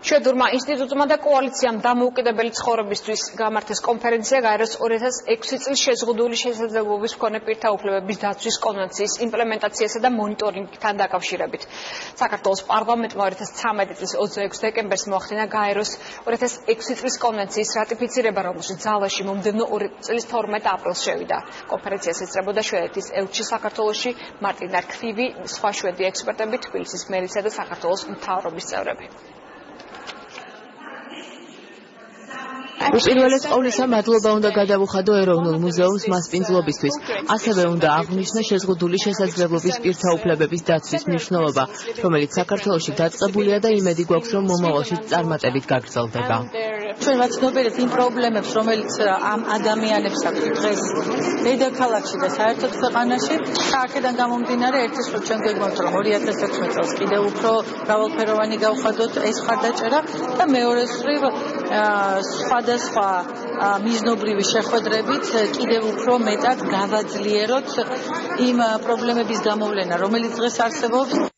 შვედურმა ინსტიტუტმა და კოალიციამ დამოუკიდებელი ცხოვრებისთვის გამართეს კონფერენცია გაეროს 2006 წლის შეზღუდული შესაძლებლობის მქონე პირთა უფლებების დაცვის კონვენციის იმპლემენტაციასა და მონიტორინგთან დაკავშირებით. საქართველოს პარლამენტმა 2013 წლის 26 დეკემბერს მოახდინა გაეროს 2006 წლის კონვენციის რატიფიცირება, რომელშიც ძალაში მომდევნო წლის 12 აპრილს შევიდა. კონფერენციას ესწრებოდა შვედეთის ელჩი საქართველოში მარტინ არქივი, სხვა შვედი ექსპერტები, თბილისის მერისა და საქართველოს მთავრობის წევრები. უპირველეს ყოვლისა მადლობა უნდა გადავუხადო ეროვნულ მუზეუმს მასპინძლობისთვის. ასევე უნდა აღვნიშნო შეზღუდული შესაძლებლობის პირთა უფლებების დაცვის მნიშვნელობა, რომელიც საქართველოში დაწყებულია და იმედი გვაქვს, რომ მომავალში წარმატებით გაგრძელდება. ჩვენ ვაცნობიერებთ იმ პრობლემებს, რომელიც ამ ადამიანებს აქვს დღეს დედაქალაქში და საერთოდ ქვეყანაში. აქედან გამომდინარე, ერთის რომ ჩვენ გვეგმოთ, რომ 2016 წელს კიდევ უფრო მრავალფეროვანი გავხადოთ ეს მხარდაჭერა და მეორეს მხრივ სხვადასხვა მიზნობრივი შეხვედრებით კიდევ უფრო მეტად გავაძლიეროთ იმ პრობლემების გამოვლენა, რომელიც დღეს არსებობს.